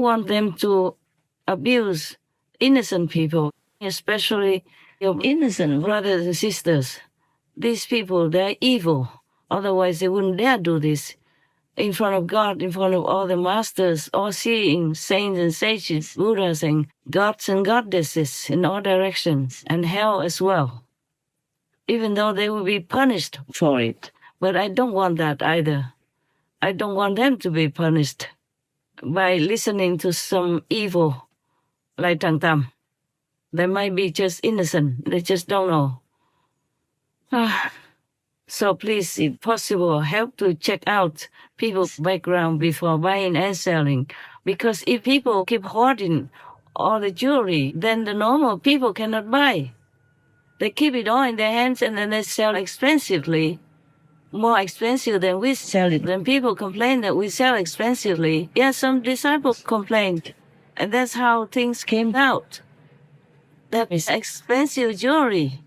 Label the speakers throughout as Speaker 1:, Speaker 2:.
Speaker 1: want them to abuse innocent people, especially your innocent brothers and sisters. These people, they're evil. Otherwise, they wouldn't dare do this in front of God, in front of all the masters, all-seeing saints and sages, Buddhas and gods and goddesses in all directions, and hell as well. Even though they will be punished for it. But I don't want that either. I don't want them to be punished by listening to some evil like Trần Tâm. They might be just innocent. They just don't know. So please, if possible, help to check out people's background before buying and selling. Because if people keep hoarding all the jewelry, then the normal people cannot buy. They keep it all in their hands and then they sell expensively. More expensive than we sell it. When people complain that we sell expensively, some disciples complained. And that's how things came out. That is expensive jewelry.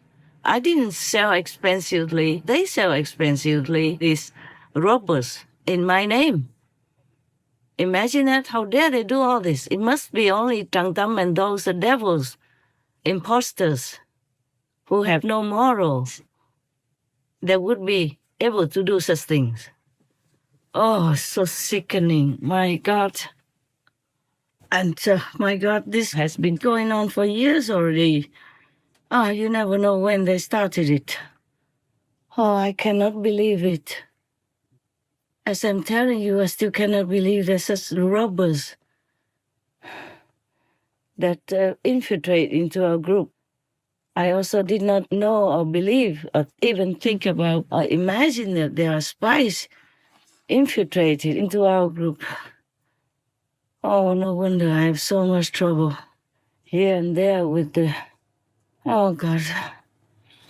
Speaker 1: I didn't sell expensively. They sell expensively, these robbers, in my name. Imagine that. How dare they do all this? It must be only Trần Tâm and those devils, imposters, who have no morals, that would be able to do such things. Oh, so sickening. My God. And my God, this has been going on for years already. You never know when they started it. Oh, I cannot believe it. As I'm telling you, I still cannot believe there's such robbers that infiltrate into our group. I also did not know or believe or even think about or imagine that there are spies infiltrated into our group. Oh, no wonder I have so much trouble here and there with the... Oh, God.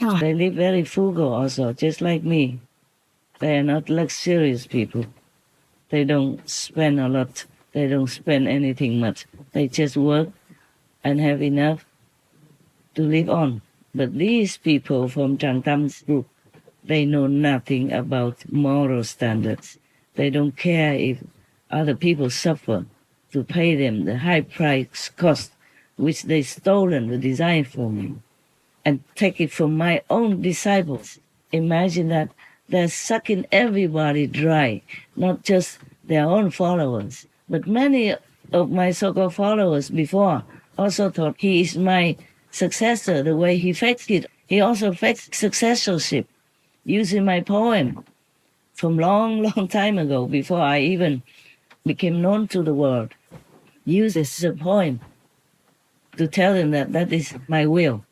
Speaker 1: Oh, they live very frugal also, just like me. They are not luxurious people. They don't spend a lot. They don't spend anything much. They just work and have enough to live on. But these people from Trần Tâm group, they know nothing about moral standards. They don't care if other people suffer to pay them the high price cost which they stolen the design from me and take it from my own disciples. Imagine that they're sucking everybody dry, not just their own followers, but many of my so-called followers before also thought he is my successor the way he faked it. He also faked successorship using my poem from long time ago, before I even became known to the world. Use this as a poem to tell them that that is my will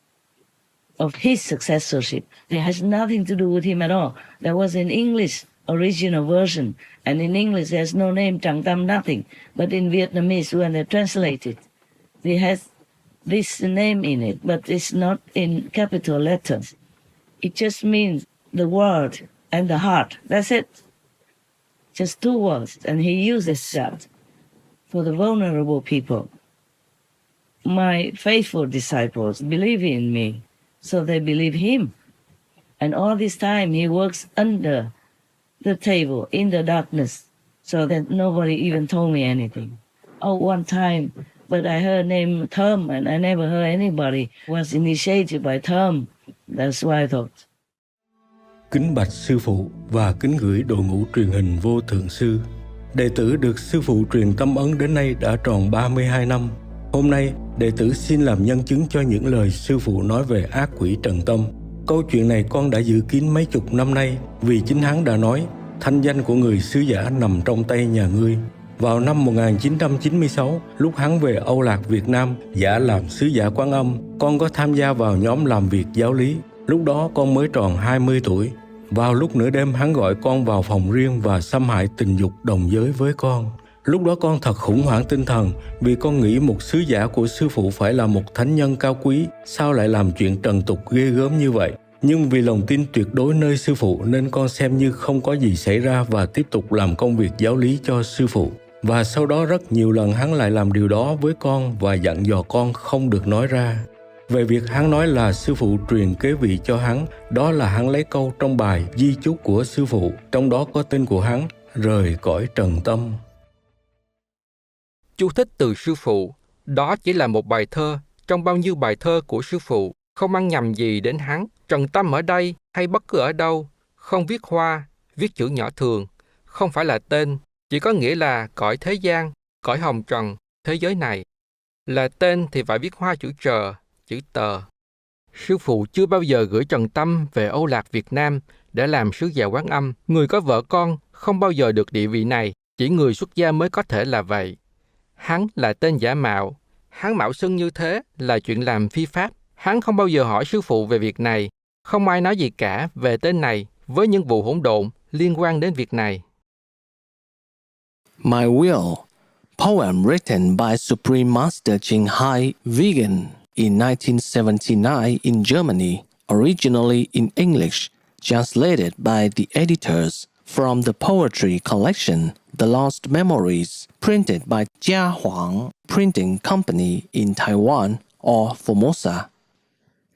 Speaker 1: of his successorship. It has nothing to do with him at all. There was an English original version, and in English there's no name, Trần Tâm, nothing. But in Vietnamese, when they translate it, it has this name in it, but it's not in capital letters. It just means the word and the heart. That's it. Just two words. And he uses that for the vulnerable people. My faithful disciples believe in me, so they believe him. And all this time he works under the table in the darkness, so that nobody even told me anything. Oh, one time, but I heard name Thơm, and I never heard anybody was initiated by Thơm. That's why I thought.
Speaker 2: Kính bạch sư phụ và kính gửi đội ngũ truyền hình Vô Thượng Sư. Đệ tử được sư phụ truyền tâm ấn đến nay đã tròn 32 năm. Hôm nay, đệ tử xin làm nhân chứng cho những lời sư phụ nói về ác quỷ Trần Tâm. Câu chuyện này con đã giữ kín mấy chục năm nay, vì chính hắn đã nói, thanh danh của người sứ giả nằm trong tay nhà ngươi. Vào năm 1996, lúc hắn về Âu Lạc Việt Nam, giả làm sứ giả Quán Âm, con có tham gia vào nhóm làm việc giáo lý. Lúc đó con mới tròn 20 tuổi. Vào lúc nửa đêm, hắn gọi con vào phòng riêng và xâm hại tình dục đồng giới với con. Lúc đó con thật khủng hoảng tinh thần, vì con nghĩ một sứ giả của sư phụ phải là một thánh nhân cao quý, sao lại làm chuyện trần tục ghê gớm như vậy. Nhưng vì lòng tin tuyệt đối nơi sư phụ nên con xem như không có gì xảy ra và tiếp tục làm công việc giáo lý cho sư phụ. Và sau đó rất nhiều lần hắn lại làm điều đó với con và dặn dò con không được nói ra. Về việc hắn nói là sư phụ truyền kế vị cho hắn, đó là hắn lấy câu trong bài di chúc của sư phụ, trong đó có tên của hắn, rời cõi Trần Tâm.
Speaker 3: Chú thích từ sư phụ. Đó chỉ là một bài thơ trong bao nhiêu bài thơ của sư phụ, không mang nhầm gì đến hắn. Trần Tâm ở đây hay bất cứ ở đâu, không viết hoa, viết chữ nhỏ thường, không phải là tên, chỉ có nghĩa là cõi thế gian, cõi hồng trần, thế giới này. Là tên thì phải viết hoa chữ trờ, chữ tờ. Sư phụ chưa bao giờ gửi Trần Tâm về Âu Lạc Việt Nam để làm sứ giả Quán Âm. Người có vợ con không bao giờ được địa vị này, chỉ người xuất gia mới có thể là vậy. Hắn là tên giả mạo, hắn mạo xưng như thế là chuyện làm phi pháp. Hắn không bao giờ hỏi sư phụ về việc này, không ai nói gì cả về tên này với những vụ hỗn độn liên quan đến việc này.
Speaker 4: My Will, poem written by Supreme Master Ching Hai Vegan in 1979 in Germany, originally in English, translated by the editors from the poetry collection The Lost Memories, printed by Jia Huang Printing Company in Taiwan or Formosa.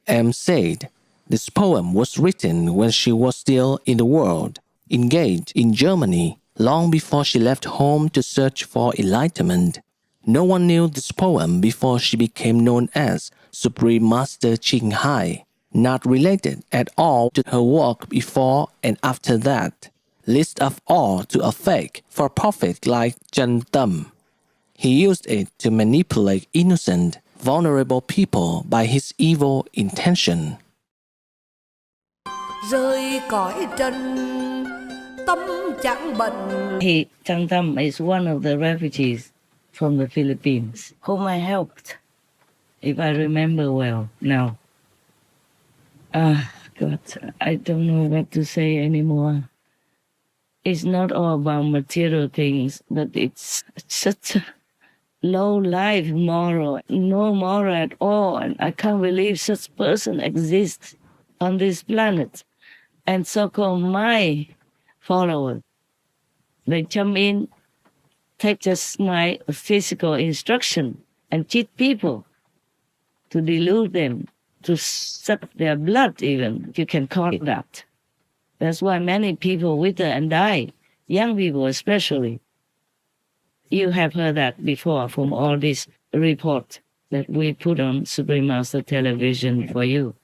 Speaker 4: M said, this poem was written when she was still in the world, engaged in Germany, long before she left home to search for enlightenment. No one knew this poem before she became known as Supreme Master Ching Hai, not related at all to her work before and after that. Least of all to a fake for profit like Trần Tâm. He used it to manipulate innocent, vulnerable people by his evil intention.
Speaker 5: Rơi cõi trần, tâm chẳng bệnh.
Speaker 1: Trần Tâm is one of the refugees from the Philippines, whom I helped, if I remember well now. God, I don't know what to say anymore. It's not all about material things, but it's such a low life moral, no moral at all. And I can't believe such person exists on this planet. And so-called my followers, they jump in, take just my physical instruction and cheat people to delude them, to suck their blood even, if you can call it that. That's why many people wither and die, young people especially. You have heard that before from all these reports that we put on Supreme Master Television for you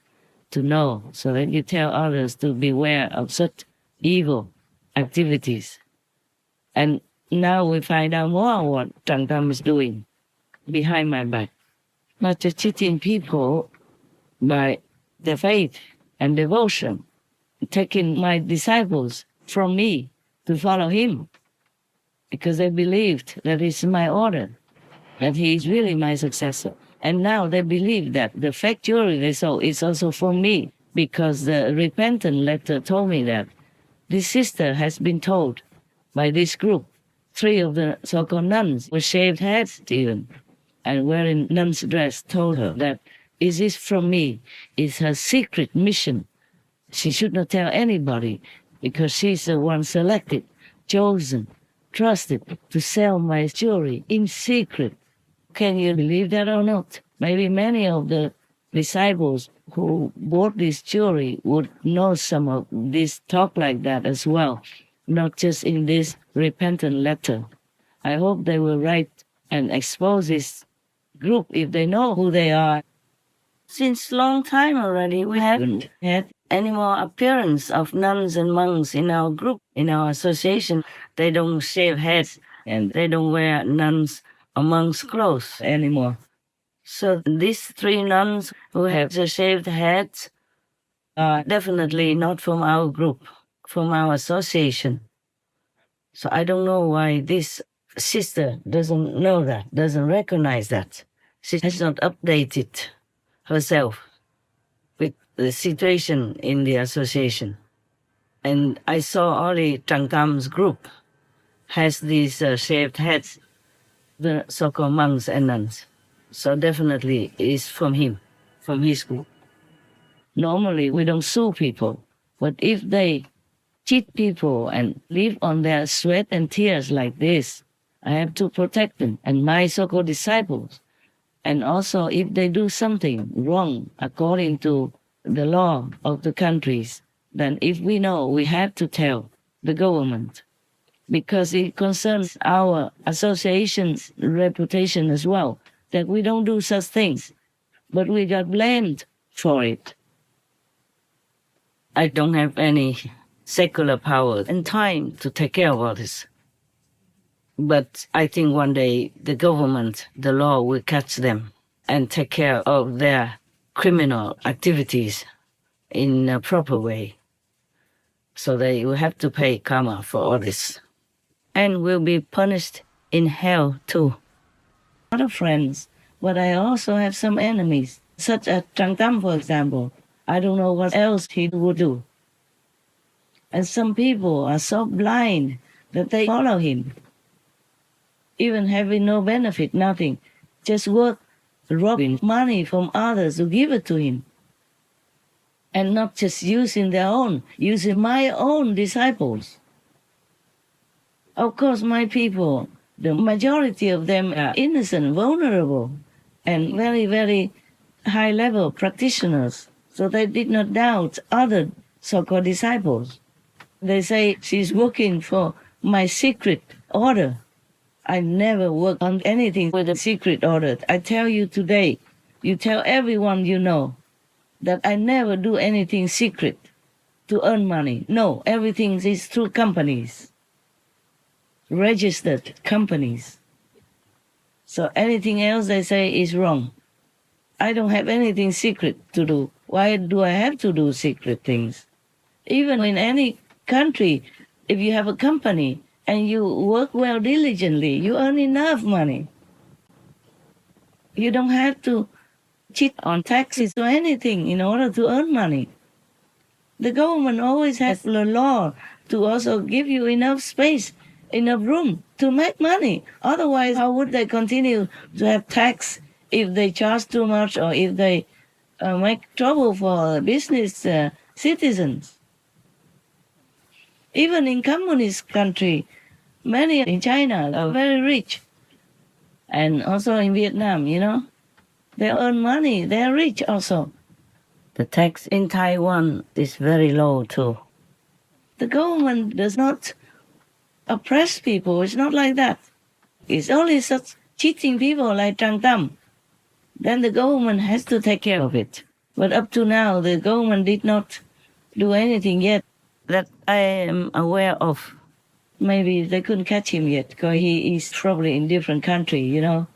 Speaker 1: to know, so that you tell others to beware of such evil activities. And now we find out more what Trần Tâm is doing behind my back. Not just cheating people by their faith and devotion, taking my disciples from me to follow him because they believed that it's my order, that he is really my successor. And now they believe that the fake jewelry they sold is also for me because the repentant letter told me that this sister has been told by this group, 3 of the so-called nuns with shaved heads even, and wearing nun's dress, told her that it is from me, it's her secret mission. She should not tell anybody because she's the one selected, chosen, trusted to sell my jewelry in secret. Can you believe that or not? Maybe many of the disciples who bought this jewelry would know some of this talk like that as well, not just in this repentant letter. I hope they will write and expose this group if they know who they are. Since long time already, we haven't had any more appearance of nuns and monks in our group, in our association. They don't shave heads and they don't wear nuns or monks' clothes anymore. So these 3 nuns who have the shaved heads are definitely not from our group, from our association. So I don't know why this sister doesn't know that, doesn't recognize that. She has not updated herself with the situation in the association. And I saw only Trần Tâm group has these shaved heads, the so-called monks and nuns. So definitely it's from him, from his group. Normally we don't sue people, but if they cheat people and live on their sweat and tears like this, I have to protect them and my so-called disciples. And also, if they do something wrong according to the law of the countries, then if we know, we have to tell the government because it concerns our association's reputation as well, that we don't do such things, but we got blamed for it. I don't have any secular power and time to take care of all this. But I think one day the government, the law will catch them and take care of their criminal activities in a proper way. So they will have to pay karma for all this. And will be punished in hell too. A lot of friends, but I also have some enemies, such as Trần Tâm, for example. I don't know what else he would do. And some people are so blind that they follow him, even having no benefit, nothing, just work, robbing money from others to give it to him. And not just using their own, using my own disciples. Of course, my people, the majority of them are innocent, vulnerable, and very, very high-level practitioners. So they did not doubt other so-called disciples. They say, she's working for my secret order. I never work on anything with a secret order. I tell you today, you tell everyone you know, that I never do anything secret to earn money. No, everything is through companies, registered companies. So anything else they say is wrong. I don't have anything secret to do. Why do I have to do secret things? Even in any country, if you have a company and you work well diligently, you earn enough money. You don't have to cheat on taxes or anything in order to earn money. The government always has the law to also give you enough space, enough room to make money. Otherwise, how would they continue to have tax if they charge too much or if they make trouble for business citizens? Even in communist country, many in China are very rich. And also in Vietnam, you know, they earn money, they are rich also. The tax in Taiwan is very low too. The government does not oppress people, it's not like that. It's only such cheating people like Trần Tâm. Then the government has to take care of it. But up to now, the government did not do anything yet that I am aware of. Maybe they couldn't catch him yet, because he is probably in different country, you know,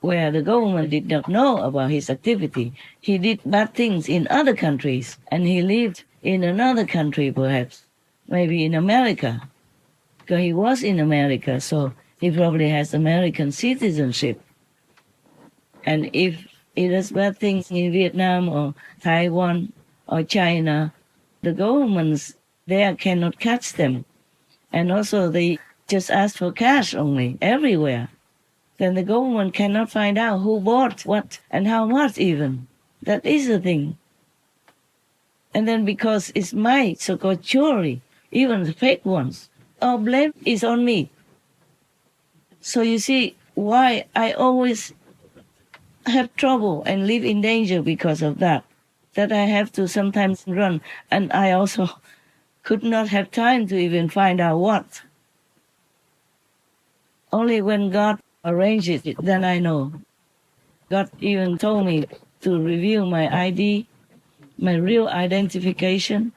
Speaker 1: where the government did not know about his activity. He did bad things in other countries, and he lived in another country perhaps, maybe in America, because he was in America, so he probably has American citizenship. And if he does bad things in Vietnam or Taiwan or China, the governments there cannot catch them. And also they just ask for cash only, everywhere. Then the government cannot find out who bought what and how much even. That is the thing. And then because it's my so-called jewelry, even the fake ones, all blame is on me. So you see why I always have trouble and live in danger because of that I have to sometimes run. And I also could not have time to even find out what. Only when God arranges it, then I know. God even told me to reveal my ID, my real identification,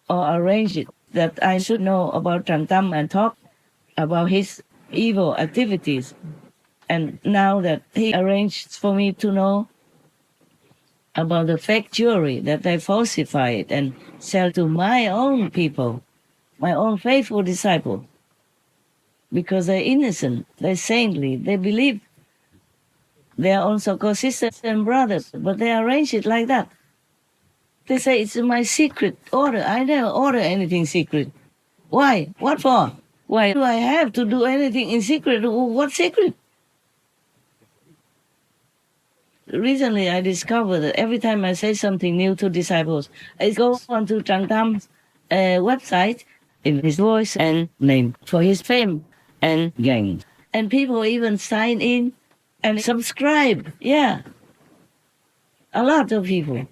Speaker 1: or arrange it that I should know about Trần Tâm and talk about his evil activities. And now that he arranged for me to know about the fake jewelry that they falsified and sell to my own people, my own faithful disciples, because they're innocent, they're saintly, they believe their own so-called sisters and brothers, but they arrange it like that. They say it's my secret order. I never order anything secret. Why? What for? Why do I have to do anything in secret? What secret? Recently, I discovered that every time I say something new to disciples, I go onto Trần Tâm website in his voice and name for his fame and gain. And people even sign in and subscribe. Yeah. A lot of people.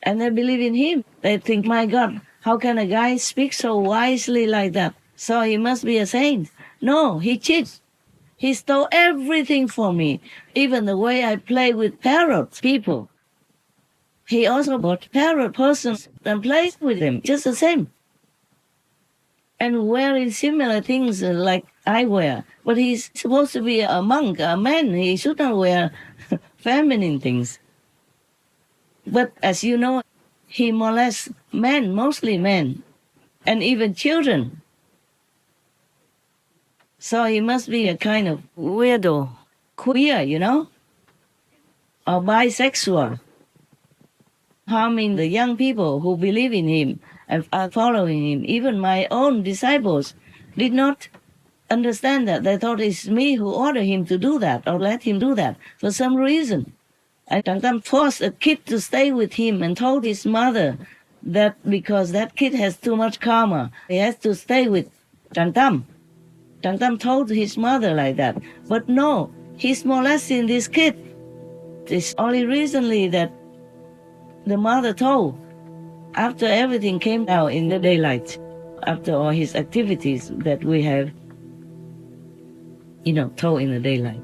Speaker 1: And they believe in him. They think, my God, How can a guy speak so wisely like that? So he must be a saint. No, he cheats. He stole everything from me, even the way I play with parrot people. He also bought parrot persons and plays with them, just the same. And wearing similar things like I wear. But he's supposed to be a monk, a man. He should not wear feminine things. But as you know, he molests men, mostly men, and even children. So he must be a kind of weirdo, queer, or bisexual, harming the young people who believe in him and are following him. Even my own disciples did not understand that. They thought it's me who ordered him to do that or let him do that for some reason. And Trần Tâm forced a kid to stay with him and told his mother that because that kid has too much karma, he has to stay with Trần Tâm. Trần Tâm told his mother like that. But no, he's molesting this kid. It's only recently that the mother told, after everything came out in the daylight, after all his activities that we have, told in the daylight.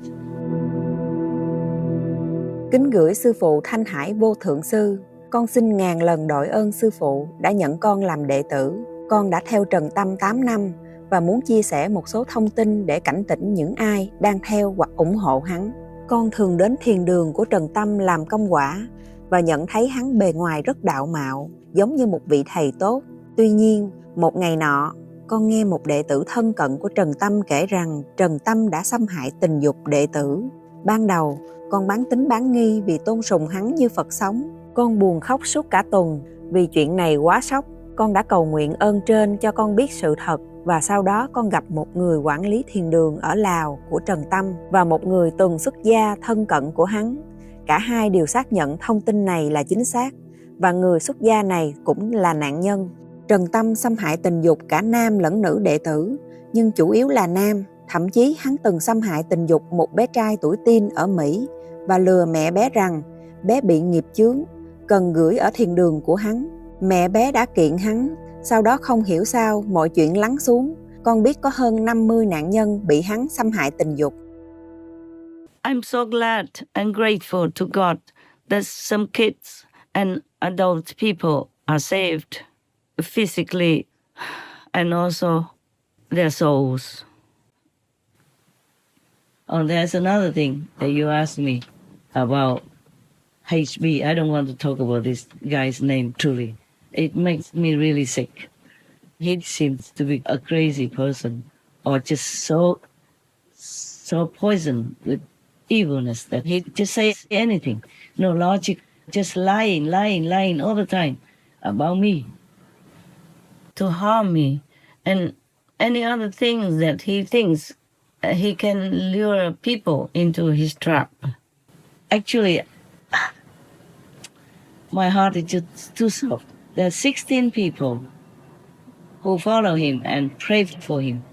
Speaker 6: Kính gửi Sư Phụ Thanh Hải Vô Thượng Sư. Con xin ngàn lần đội ơn Sư Phụ đã nhận con làm đệ tử. Con đã theo Trần Tâm 8 năm và muốn chia sẻ một số thông tin để cảnh tỉnh những ai đang theo hoặc ủng hộ hắn. Con thường đến thiền đường của Trần Tâm làm công quả và nhận thấy hắn bề ngoài rất đạo mạo, giống như một vị thầy tốt. Tuy nhiên, một ngày nọ, con nghe một đệ tử thân cận của Trần Tâm kể rằng Trần Tâm đã xâm hại tình dục đệ tử. Ban đầu, con bán tín bán nghi vì tôn sùng hắn như Phật sống. Con buồn khóc suốt cả tuần vì chuyện này quá sốc. Con đã cầu nguyện ơn trên cho con biết sự thật và sau đó con gặp một người quản lý thiền đường ở Lào của Trần Tâm và một người từng xuất gia thân cận của hắn. Cả hai đều xác nhận thông tin này là chính xác và người xuất gia này cũng là nạn nhân. Trần Tâm xâm hại tình dục cả nam lẫn nữ đệ tử, nhưng chủ yếu là nam. Thậm chí hắn từng xâm hại tình dục một bé trai tuổi teen ở Mỹ và lừa mẹ bé rằng bé bị nghiệp chướng, cần gửi ở thiền đường của hắn. Mẹ bé đã kiện hắn, sau đó không hiểu sao mọi chuyện lắng xuống. Con biết có hơn 50 nạn nhân bị hắn xâm hại tình dục.
Speaker 1: I'm so glad and grateful to God that some kids and adult people are saved physically and also their souls. Oh, there's another thing that you asked me about HB. I don't want to talk about this guy's name truly. It makes me really sick. He seems to be a crazy person or just so poisoned with evilness that he just says anything. No logic, just lying all the time about me to harm me and any other things that he thinks he can lure people into his trap. Actually, my heart is just too soft. There are 16 people who follow him and prayed for him.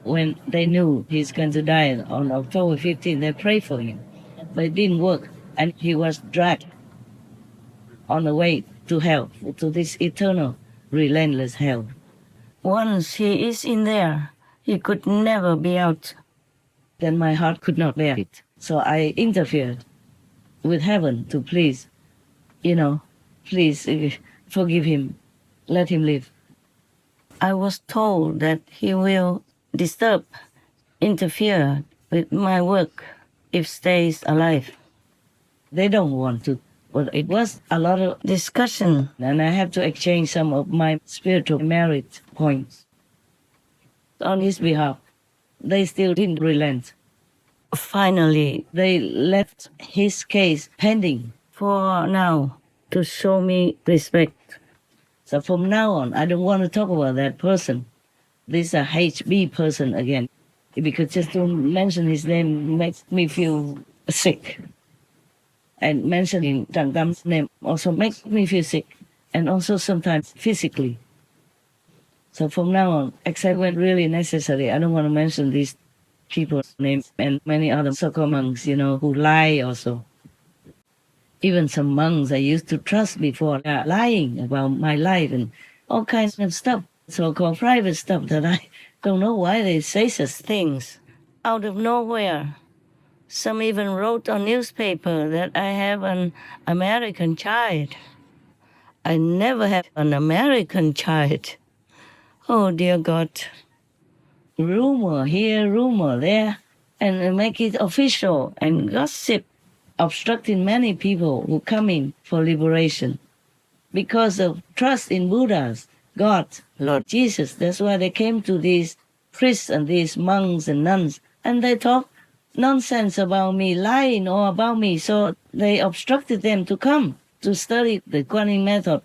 Speaker 1: When they knew he's going to die on October 15th, they prayed for him. But it didn't work, and he was dragged on the way to hell, to this eternal, relentless hell. Once he is in there, he could never be out. Then my heart could not bear it. So I interfered with heaven to please forgive him, let him live. I was told that he will disturb, interfere with my work if stays alive. They don't want to, but it was a lot of discussion, and I have to exchange some of my spiritual merit points on his behalf. They still didn't relent. Finally, they left his case pending for now to show me respect. So from now on, I don't want to talk about that person. This is a HB person again, because just to mention his name makes me feel sick. And mentioning Trần Tâm name also makes me feel sick, and also sometimes physically. So from now on, except when really necessary, I don't want to mention these people's names and many other so-called monks, who lie also. Even some monks I used to trust before are lying about my life and all kinds of stuff, so-called private stuff that I don't know why they say such things. Out of nowhere, some even wrote on newspaper that I have an American child. I never have an American child. Oh, dear God. Rumor here, rumor there, and make it official, and gossip obstructing many people who come in for liberation. Because of trust in Buddhas, God, Lord Jesus, that's why they came to these priests and these monks and nuns, and they talk nonsense about me, lying all about me, so they obstructed them to come to study the Guanyin method.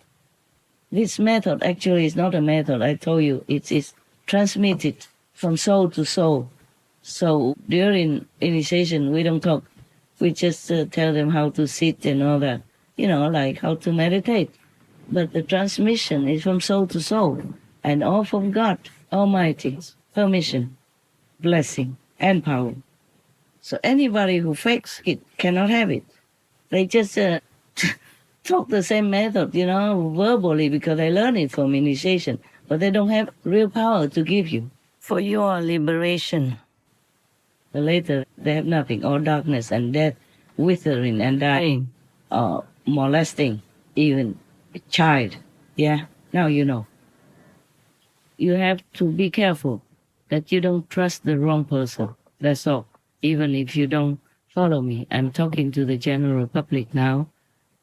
Speaker 1: This method actually is not a method, I told you, it is transmitted from soul to soul. So during initiation, we don't talk. We just tell them how to sit and all that, like how to meditate. But the transmission is from soul to soul, and all from God Almighty's permission, blessing, and power. So anybody who fakes it cannot have it. They just talk the same method, verbally, because they learn it from initiation, but they don't have real power to give you for your liberation. But later, they have nothing, all darkness and death, withering and dying, molesting, even a child. Yeah, now you know. You have to be careful that you don't trust the wrong person. That's all. Even if you don't follow me, I'm talking to the general public now.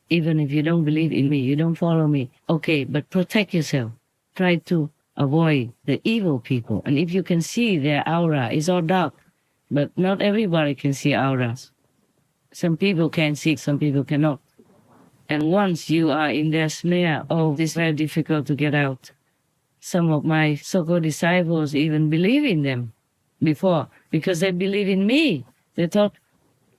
Speaker 1: Even if you don't believe in me, you don't follow me. Okay, but protect yourself. Try to avoid the evil people. And if you can see their aura, it's all dark. But not everybody can see auras. Some people can see, some people cannot. And once you are in their snare, it's very difficult to get out. Some of my so-called disciples even believe in them before, because they believe in me. They thought,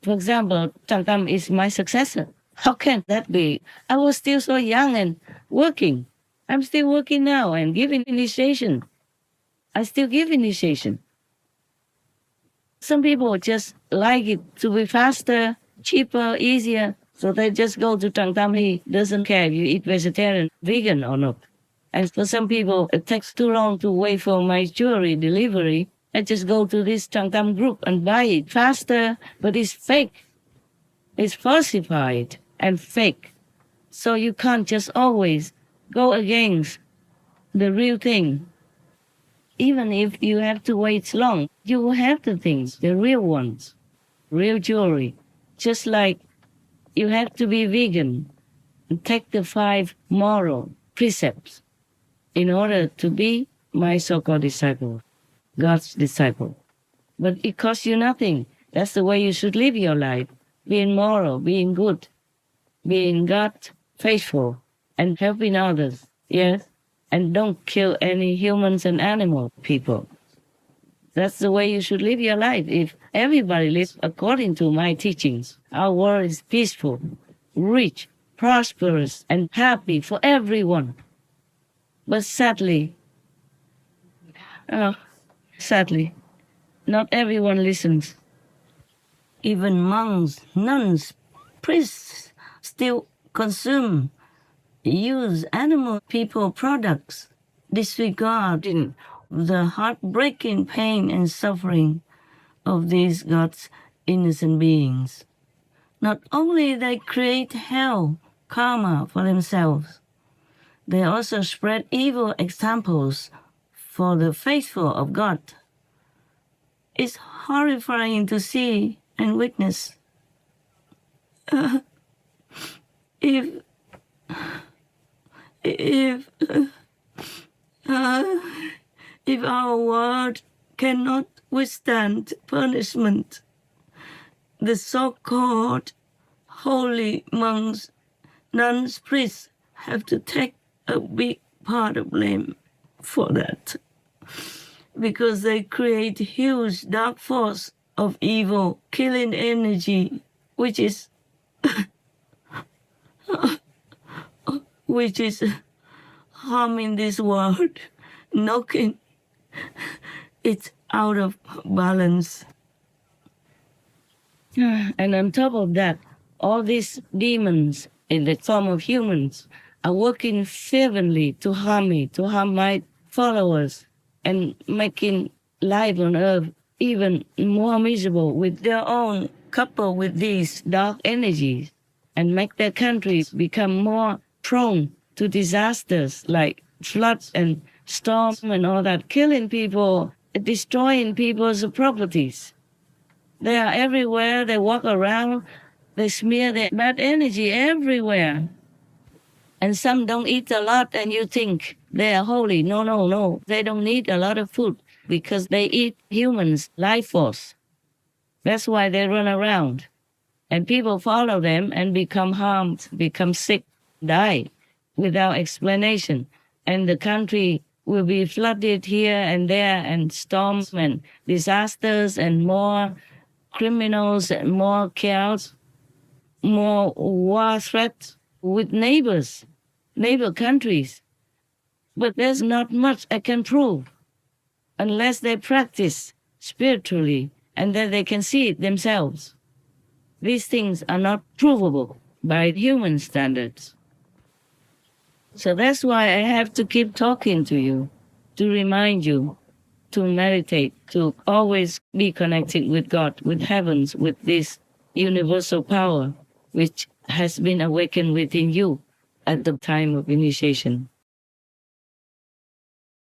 Speaker 1: for example, Trần Tâm is my successor. How can that be? I was still so young and working. I'm still working now and giving initiation. I still give initiation. Some people just like it to be faster, cheaper, easier, so they just go to Trần Tâm. He doesn't care if you eat vegetarian, vegan or not. And for some people, it takes too long to wait for my jewelry delivery. I just go to this Trần Tâm group and buy it faster, but it's fake. It's falsified and fake. So you can't just always go against the real thing. Even if you have to wait long, you will have the things, the real ones, real jewelry. Just like you have to be vegan and take the 5 moral precepts in order to be my so-called disciple, God's disciple. But it costs you nothing. That's the way you should live your life. Being moral, being good, being God faithful, and helping others, yes? And don't kill any humans and animal people. That's the way you should live your life. If everybody lives according to my teachings, our world is peaceful, rich, prosperous, and happy for everyone. But sadly, not everyone listens. Even monks, nuns, priests still consume, use animal people products, disregarding the heartbreaking pain and suffering of these God's innocent beings. Not only they create hell, karma for themselves, they also spread evil examples for the faithful of God. It's horrifying to see and witness. If our world cannot withstand punishment, the so-called holy monks, nuns, priests have to take a big part of blame for that, because they create huge dark force of evil, killing energy, which is harming this world, knocking it out of balance. And on top of that, all these demons in the form of humans are working fervently to harm me, to harm my followers, and making life on earth even more miserable with their own, coupled with these dark energies, and make their countries become more prone to disasters like floods and storms and all that, killing people, destroying people's properties. They are everywhere. They walk around. They smear their bad energy everywhere. And some don't eat a lot, and you think they are holy. No, no, no. They don't need a lot of food because they eat humans' life force. That's why they run around. And people follow them and become harmed, become sick, die without explanation. And the country will be flooded here and there, and storms and disasters and more criminals and more chaos, more war threats with neighbor countries. But there's not much I can prove unless they practice spiritually and then they can see it themselves. These things are not provable by human standards. So that's why I have to keep talking to you, to remind you, to meditate, to always be connected with God, with heavens, with this universal power, which has been awakened within you at the time of initiation.